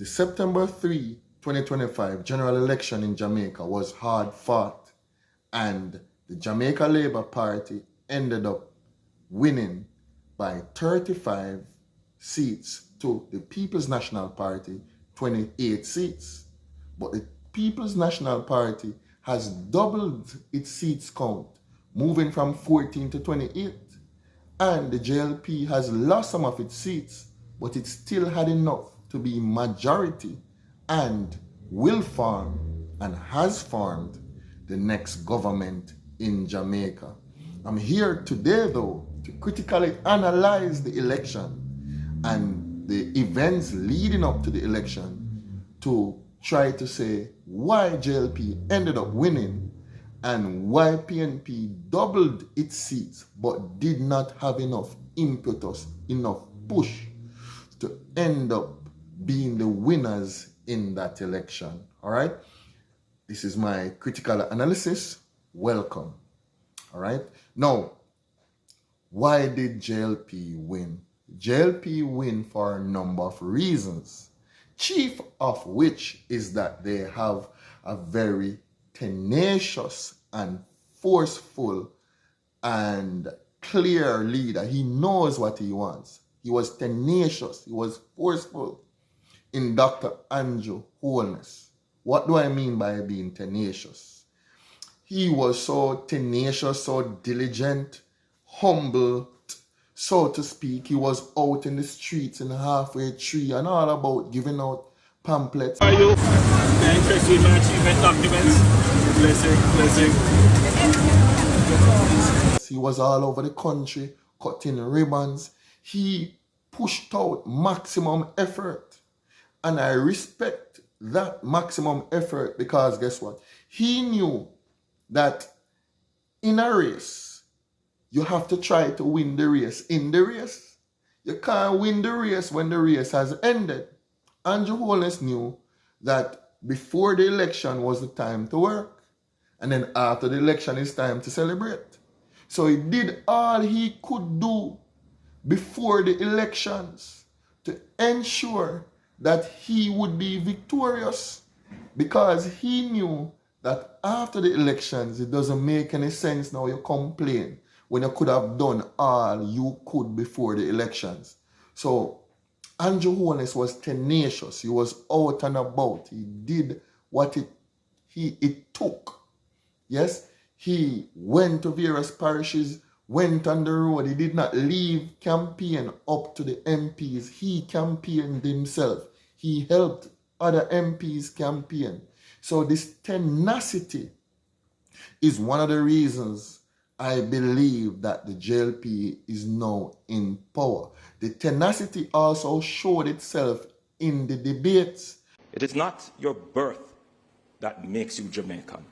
The September 3, 2025 general election in Jamaica was hard fought, and the Jamaica Labour Party ended up winning by 35 seats to the People's National Party 28 seats. But the People's National Party has doubled its seats count, moving from 14 to 28. And the JLP has lost some of its seats, but it still had enough to be majority and will form and has formed the next government in Jamaica. I'm here today, though, to critically analyze the election and the events leading up to the election, to try to say why JLP ended up winning and why PNP doubled its seats but did not have enough impetus, enough push to end up being the winners in that election. All right? This is my critical analysis. Welcome. All right? Now, why did JLP win? JLP win for a number of reasons, chief of which is that they have a very tenacious and forceful and clear leader. He knows what he wants. He was tenacious. He was forceful in Dr. Andrew Holness. What do I mean by being tenacious? He was so tenacious, so diligent, humble, so to speak. He was out in the streets in the halfway tree and all about giving out pamphlets. Are you interested in my achievement documents? Blessing. He was all over the country, cutting ribbons. He pushed out maximum effort. And I respect that maximum effort because guess what? He knew that in a race, you have to try to win the race in the race. You can't win the race when the race has ended. Andrew Holness knew that before the election was the time to work, and then after the election it's time to celebrate. So he did all he could do before the elections to ensure that he would be victorious, because he knew that after the elections it doesn't make any sense now you complain when you could have done all you could before the elections. So Andrew Holness was tenacious. He was out and about. He did what it took. Yes, he went to various parishes, went on the road. He did not leave campaign up to the MPs. He campaigned himself. He helped other MPs campaign. So this tenacity is one of the reasons I believe that the JLP is now in power. The tenacity also showed itself in the debates. It is not your birth that makes you Jamaican.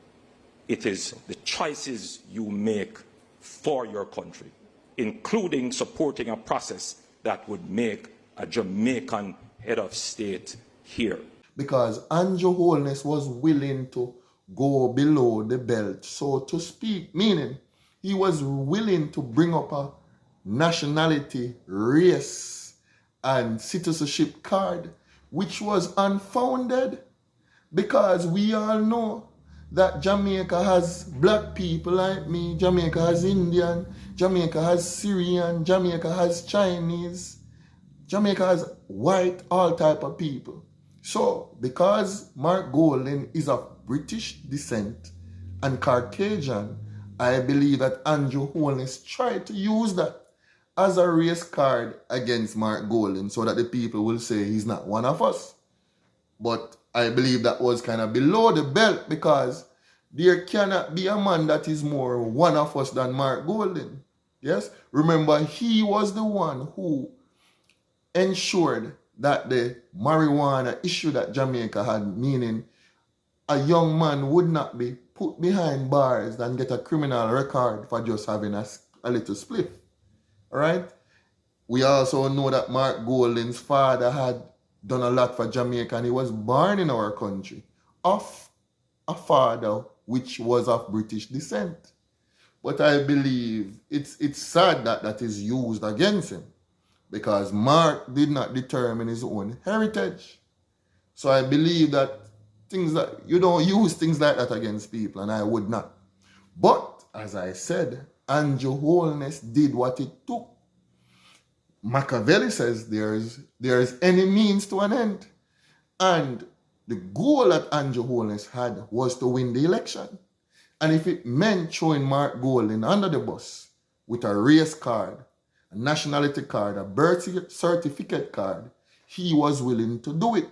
It is the choices you make for your country, including supporting a process that would make a Jamaican head of state here. Because Andrew Holness was willing to go below the belt, so to speak, meaning he was willing to bring up a nationality, race, and citizenship card, which was unfounded, because we all know that Jamaica has black people like me, Jamaica has Indian, Jamaica has Syrian, Jamaica has Chinese, Jamaica has white, all type of people. So, because Mark Golding is of British descent and Caucasian, I believe that Andrew Holness tried to use that as a race card against Mark Golding so that the people will say he's not one of us. But I believe that was kind of below the belt, because there cannot be a man that is more one of us than Mark Golding. Yes? Remember, he was the one who ensured that the marijuana issue that Jamaica had, meaning a young man would not be put behind bars and get a criminal record for just having a little spliff. All right? We also know that Mark Golding's father had done a lot for Jamaica, and he was born in our country of a father which was of British descent. But I believe it's sad that that is used against him, because Mark did not determine his own heritage. So I believe that things that you don't use things like that against people, and I would not. But as I said, Andrew Holness did what it took. Machiavelli says there's any means to an end. And the goal that Andrew Holness had was to win the election. And if it meant throwing Mark Golding under the bus with a race card, a nationality card, a birth certificate card, he was willing to do it.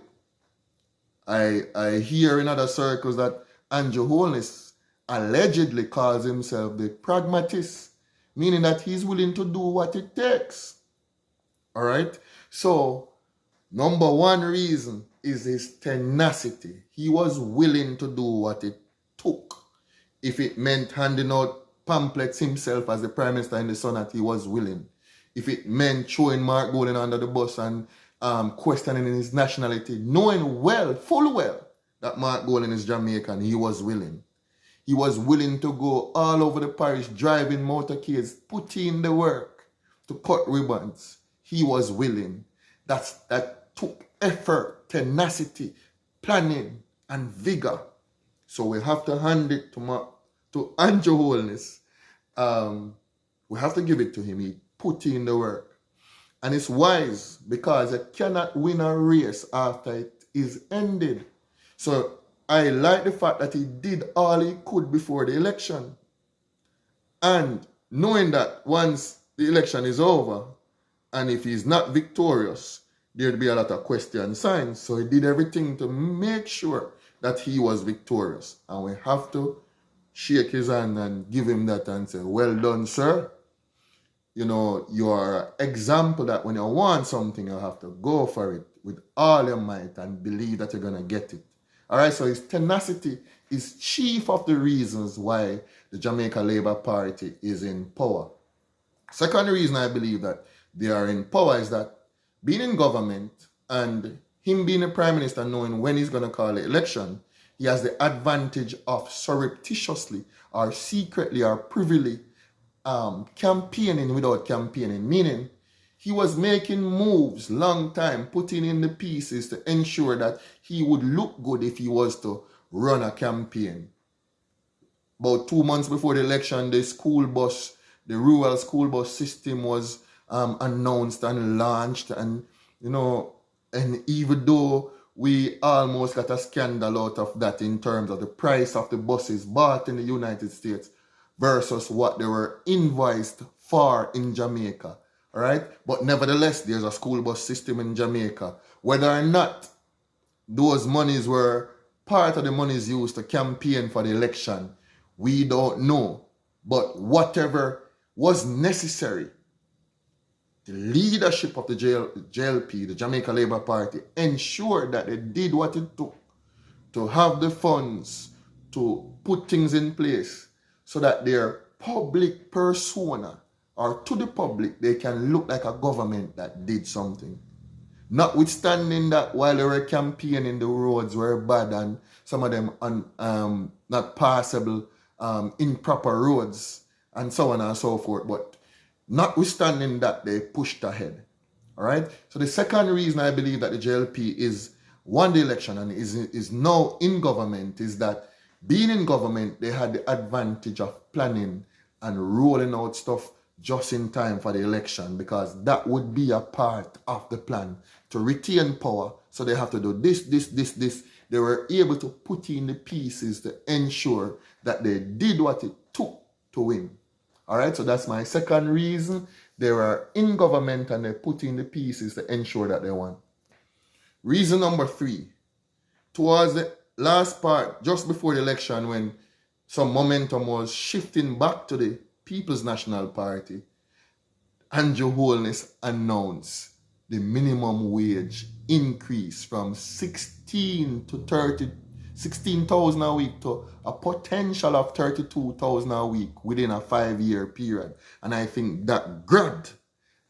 I hear in other circles that Andrew Holness allegedly calls himself the pragmatist, meaning that he's willing to do what it takes. All right? So, number one reason is his tenacity. He was willing to do what it took. If it meant handing out pamphlets himself as the Prime Minister in the Senate, he was willing. If it meant throwing Mark Golding under the bus and questioning his nationality, knowing full well, that Mark Golding is Jamaican, he was willing. He was willing to go all over the parish, driving motorcades, putting in the work to cut ribbons. He was willing. That took effort, tenacity, planning, and vigor. So we have to hand it to Andrew Holness. We have to give it to him. He put in the work. And it's wise because you cannot win a race after it is ended. So I like the fact that he did all he could before the election. And knowing that once the election is over, and if he's not victorious, there'd be a lot of question signs. So he did everything to make sure that he was victorious. And we have to shake his hand and give him that and say, well done, sir. You know, you are an example that when you want something, you have to go for it with all your might and believe that you're going to get it. All right, so his tenacity is chief of the reasons why the Jamaica Labour Party is in power. Second reason I believe that they are in power is that being in government and him being a Prime Minister, knowing when he's going to call the election, he has the advantage of surreptitiously or secretly or privily campaigning without campaigning, meaning he was making moves long time, putting in the pieces to ensure that he would look good if he was to run a campaign. About 2 months before the election, the rural school bus system was announced and launched, and and even though we almost got a scandal out of that in terms of the price of the buses bought in the United States versus what they were invoiced for in Jamaica, all right? But nevertheless, there's a school bus system in Jamaica. Whether or not those monies were part of the monies used to campaign for the election, we don't know. But whatever was necessary, the leadership of the JLP, the Jamaica Labour Party, ensured that they did what it took to have the funds to put things in place so that their public persona, or to the public, they can look like a government that did something. Notwithstanding that while they were campaigning, the roads were bad and some of them not passable, improper roads, and so on and so forth. But notwithstanding that, they pushed ahead. All right. So the second reason I believe that the JLP is won the election and is now in government is that being in government, they had the advantage of planning and rolling out stuff just in time for the election, because that would be a part of the plan to retain power. So they have to do this. They were able to put in the pieces to ensure that they did what it took to win. All right, so that's my second reason. They were in government and they put in the pieces to ensure that they won. Reason number 3, towards the last part, just before the election, when some momentum was shifting back to the People's National Party, Andrew Holness announced the minimum wage increase from 16 to 16,000 a week to a potential of 32,000 a week within a 5-year period. And I think that grabbed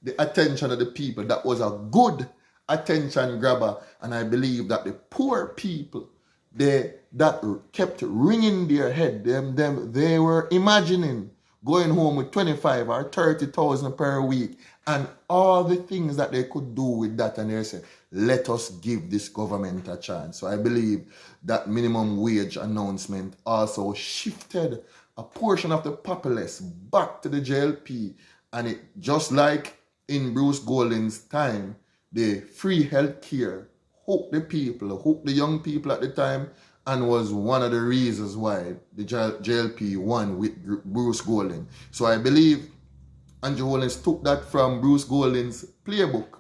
the attention of the people. That was a good attention grabber. And I believe that the poor people, that kept ringing their head. They were imagining going home with 25 or 30,000 per week, and all the things that they could do with that, and they said, let us give this government a chance. So I believe that minimum wage announcement also shifted a portion of the populace back to the JLP, and it just like in Bruce Golding's time, the free health care hooked the people, hooked the young people at the time, and was one of the reasons why the JLP won with Bruce Golding. So I believe Andrew Holness took that from Bruce Golding's playbook,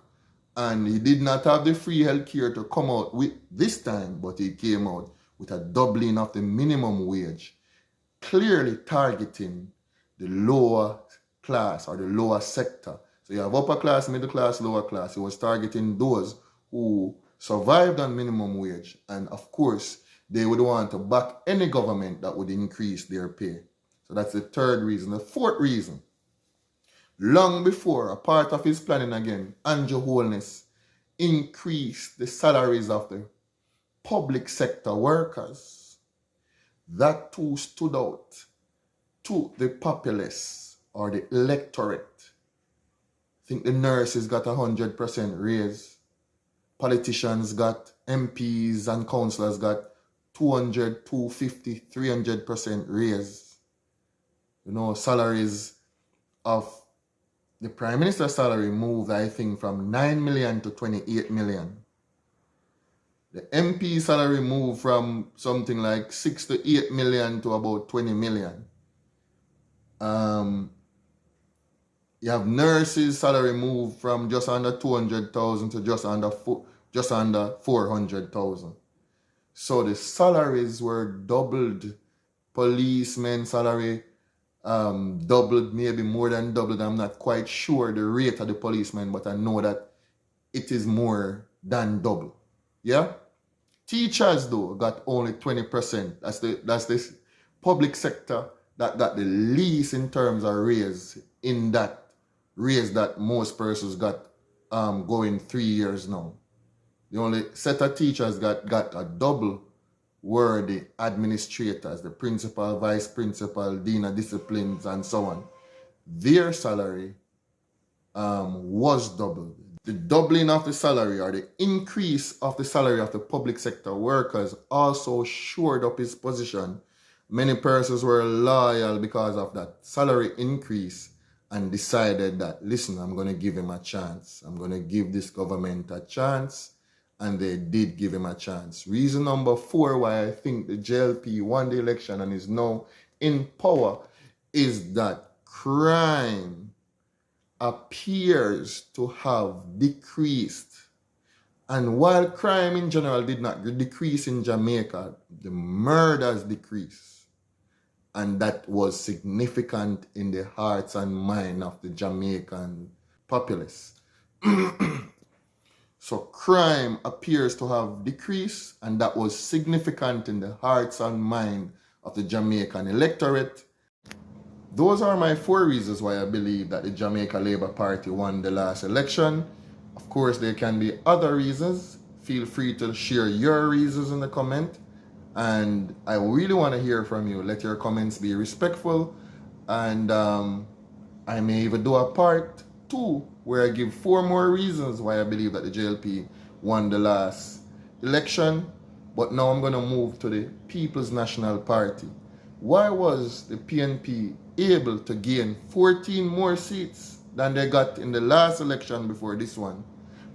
and he did not have the free health care to come out with this time, but he came out with a doubling of the minimum wage, clearly targeting the lower class or the lower sector. So you have upper class, middle class, lower class. He was targeting those who survived on minimum wage, and of course, they would want to back any government that would increase their pay. So that's the third reason. The fourth reason, long before, a part of his planning again, Andrew Holness increased the salaries of the public sector workers. That too stood out to the populace or the electorate. I think the nurses got 100% raise. Politicians got, MPs and councillors got 200, 250, 300% raise. You know, salaries of the Prime Minister's salary moved, I think, from 9 million to 28 million. The MP salary moved from something like 6 to 8 million to about 20 million. You have nurses' salary moved from just under 200,000 to just under 400,000. So the salaries were doubled. Policemen's salary doubled, maybe more than doubled. I'm not quite sure the rate of the policemen, but I know that it is more than double. Yeah? Teachers, though, got only 20%. That's the public sector that got the least in terms of raise in that raise that most persons got going 3 years now. The only set of teachers got a double were the administrators, the principal, vice principal, dean of disciplines, and so on. Their salary was doubled. The doubling of the salary or the increase of the salary of the public sector workers also shored up his position. Many persons were loyal because of that salary increase and decided that, listen, I'm going to give him a chance. I'm going to give this government a chance. And they did give him a chance. Reason number 4 why I think the JLP won the election and is now in power is that crime appears to have decreased. And while crime in general did not decrease in Jamaica, the murders decreased. And that was significant in the hearts and mind of the Jamaican populace. So crime appears to have decreased, and that was significant in the hearts and mind of the Jamaican electorate. Those are my 4 reasons why I believe that the Jamaica Labour Party won the last election. Of course, there can be other reasons. Feel free to share your reasons in the comment. And I really want to hear from you. Let your comments be respectful. And I may even do a part 2 where I give 4 more reasons why I believe that the JLP won the last election. But now I'm going to move to the People's National Party. Why was the PNP able to gain 14 more seats than they got in the last election before this one,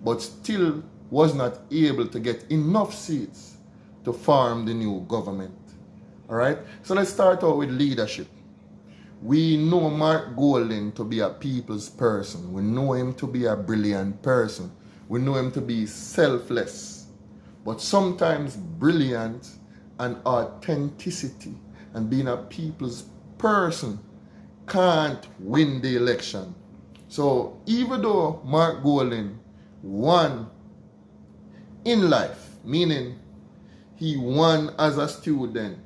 but still was not able to get enough seats to form the new government? All right, so let's start out with leadership. We know Mark Golding to be a people's person. We know him to be a brilliant person. We know him to be selfless. But sometimes brilliant and authenticity and being a people's person can't win the election. So even though Mark Golding won in life, meaning he won as a student,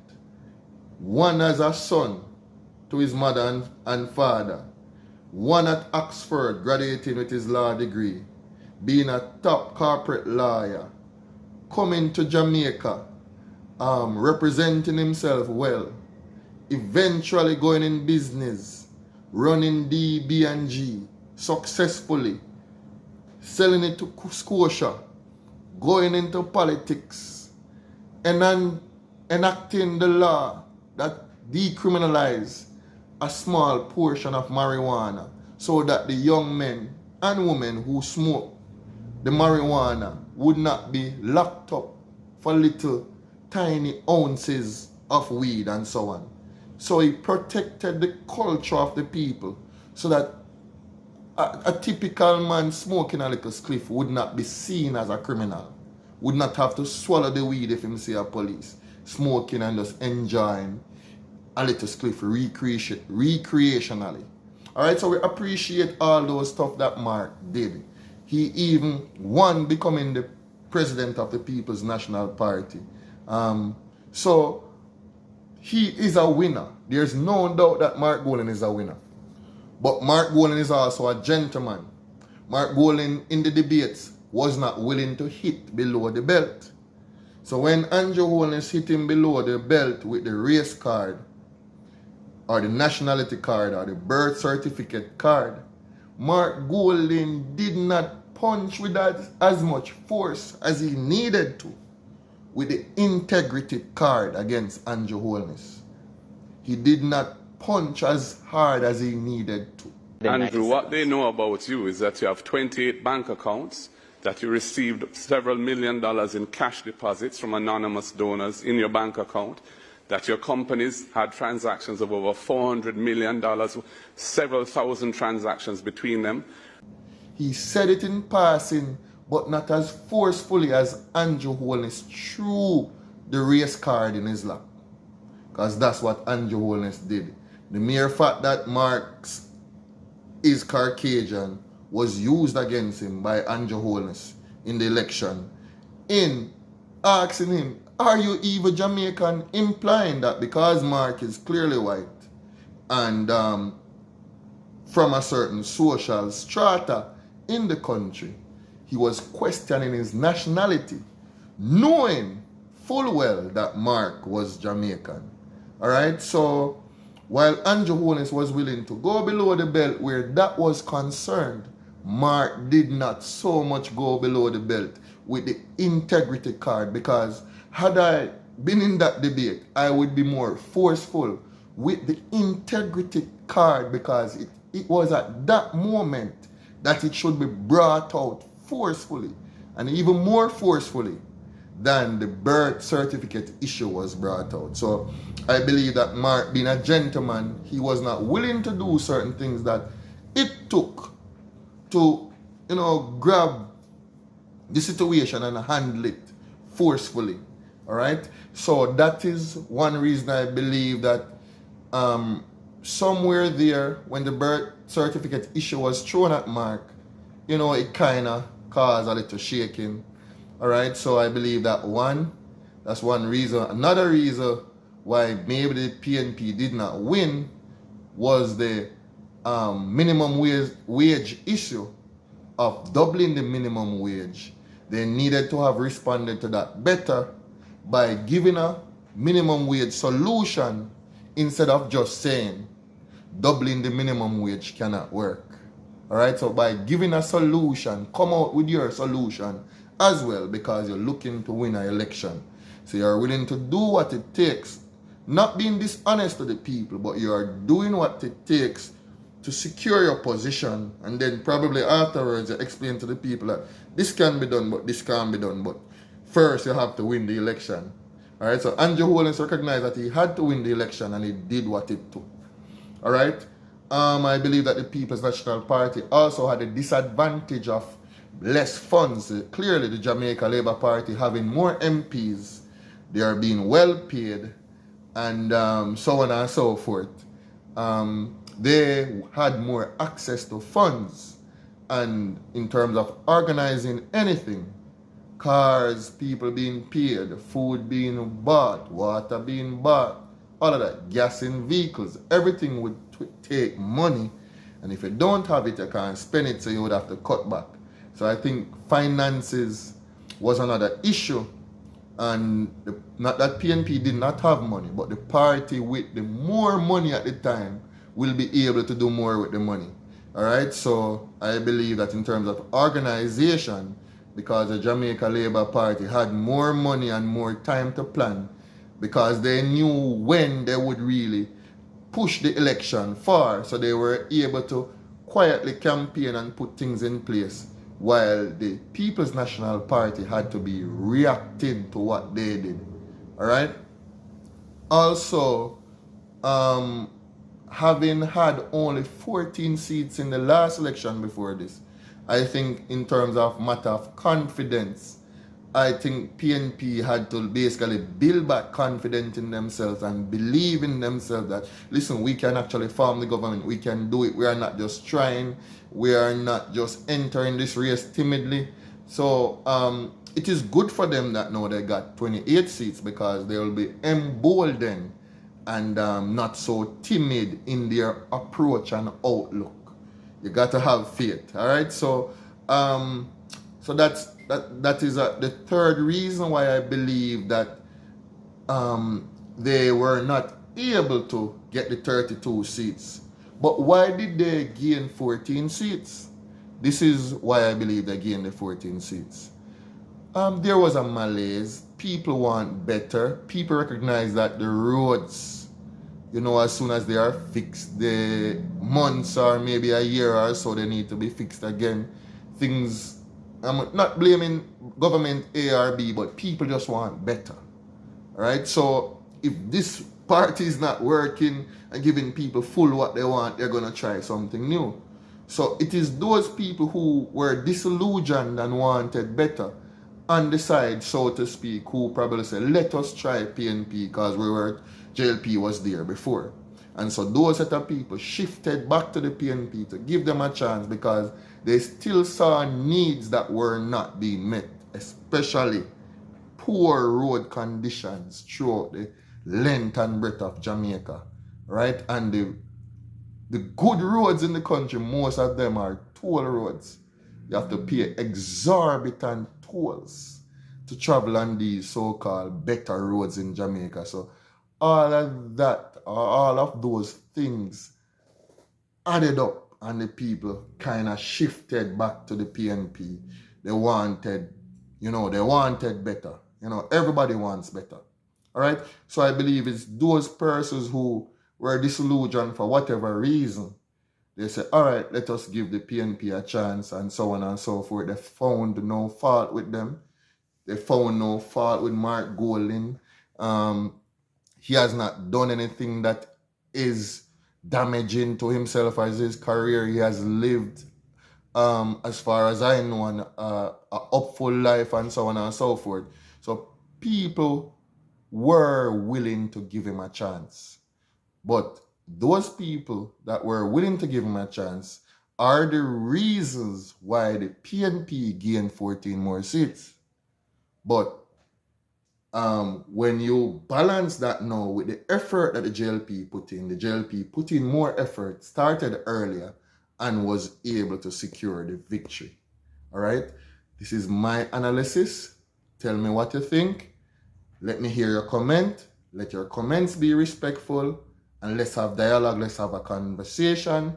won as a son to his mother and father, won at Oxford, graduating with his law degree, being a top corporate lawyer, coming to Jamaica, representing himself well, eventually going in business running DB&G successfully, selling it to Scotia, going into politics, and then enacting the law that decriminalize a small portion of marijuana so that the young men and women who smoke the marijuana would not be locked up for little tiny ounces of weed and so on. So he protected the culture of the people so that a typical man smoking a little spliff would not be seen as a criminal, would not have to swallow the weed if him see a police, smoking and just enjoying a little spliff recreationally. Alright, so we appreciate all those stuff that Mark did. He even won becoming the president of the People's National Party. So he is a winner. There's no doubt that Mark Golan is a winner. But Mark Golan is also a gentleman. Mark Golan in the debates was not willing to hit below the belt. So when Andrew Holness hit him below the belt with the race card, or the nationality card, or the birth certificate card, Mark Golan did not punch with that as much force as he needed to with the integrity card against Andrew Holness. He did not punch as hard as he needed to. Andrew, what they know about you is that you have 28 bank accounts, that you received several $1 million in cash deposits from anonymous donors in your bank account, that your companies had transactions of over $400 million, several thousand transactions between them. He said it in passing, but not as forcefully as Andrew Holness threw the race card in his lap. Because that's what Andrew Holness did. The mere fact that Mark is Caucasian was used against him by Andrew Holness in the election in asking him, are you even Jamaican? Implying that because Mark is clearly white and from a certain social strata in the country, he was questioning his nationality, knowing full well that Mark was Jamaican. Alright, so while Andrew Holness was willing to go below the belt where that was concerned, Mark did not so much go below the belt with the integrity card, because had I been in that debate, I would be more forceful with the integrity card, because it was at that moment that it should be brought out forcefully, and even more forcefully than the birth certificate issue was brought out. So I believe that Mark, being a gentleman, he was not willing to do certain things that it took to, grab the situation and handle it forcefully. All right. So that is one reason I believe that somewhere there, when the birth certificate issue was thrown at Mark, it kind of caused a little shaking. All right. So I believe that's one reason. Another reason why maybe the PNP did not win was the minimum wage issue of doubling the minimum wage. They needed to have responded to that better by giving a minimum wage solution instead of just saying doubling the minimum wage cannot work. All right, so by giving a solution, come out with your solution as well, because you're looking to win an election. So you're willing to do what it takes, not being dishonest to the people, but you're doing what it takes to secure your position, and then probably afterwards you explain to the people that this can be done, but this can't be done, but first you have to win the election. All right, so Andrew Holness recognized that he had to win the election, and he did what it took. All right, I believe that the People's National Party also had a disadvantage of less funds. Clearly, the Jamaica Labour Party having more MPs, they are being well paid, and so on and so forth. They had more access to funds, and in terms of organizing anything, cars, people being paid, food being bought, water being bought, all of that, gas in vehicles, everything would take money, and if you don't have it, you can't spend it, so you would have to cut back. So I think finances was another issue, and not that PNP did not have money, but the party with the more money at the time will be able to do more with the money. All right, so I believe that in terms of organization, because the Jamaica Labour Party had more money and more time to plan, because they knew when they would really push the election for, so they were able to quietly campaign and put things in place, while the People's National Party had to be reacting to what they did. All right. Also, having had only 14 seats in the last election before this, I think in terms of matter of confidence, I think PNP had to basically build back confidence in themselves and believe in themselves that, listen, we can actually form the government, we can do it, we are not just trying, we are not just entering this race timidly. So it is good for them that now they got 28 seats, because they will be emboldened and not so timid in their approach and outlook. You got to have faith. All right. So that is the third reason why I believe that they were not able to get the 32 seats. But why did they gain 14 seats? This is why I believe they gained the 14 seats. There was a malaise. People want better. People recognize that the roads, as soon as they are fixed, the months or maybe a year or so, they need to be fixed again. Things, I'm not blaming government A or B, but people just want better. All right? So if this party is not working and giving people full what they want, they're going to try something new. So it is those people who were disillusioned and wanted better on the side, so to speak, who probably said, let us try PNP because JLP was there before. And so those set of people shifted back to the PNP to give them a chance, because they still saw needs that were not being met, especially poor road conditions throughout the length and breadth of Jamaica, right? And the good roads in the country, most of them are toll roads. You have to pay exorbitant tolls to travel on these so-called better roads in Jamaica. So all of those things added up, and the people kind of shifted back to the PNP. They wanted better. Everybody wants better. All right? So I believe it's those persons who were disillusioned for whatever reason. They said, all right, let us give the PNP a chance, and so on and so forth. They found no fault with them. They found no fault with Mark Golding. He has not done anything that is damaging to himself as his career. He has lived, as far as I know, an upful life and so on and so forth. So people were willing to give him a chance. But those people that were willing to give him a chance are the reasons why the PNP gained 14 more seats. But when you balance that now with the effort that the JLP put in more effort, started earlier, and was able to secure the victory. All right? This is my analysis. Tell me what you think. Let me hear your comment. Let your comments be respectful. And let's have dialogue. Let's have a conversation.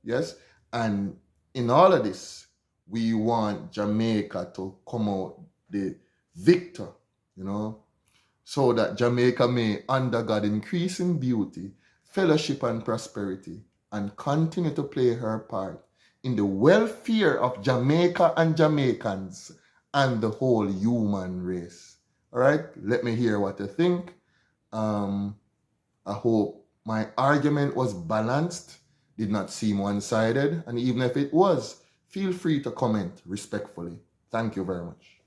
Yes? And in all of this, we want Jamaica to come out the victor, so that Jamaica may, under God, increase in beauty, fellowship, and prosperity, and continue to play her part in the welfare of Jamaica and Jamaicans and the whole human race. All right? Let me hear what you think. I hope my argument was balanced, did not seem one-sided, and even if it was, feel free to comment respectfully. Thank you very much.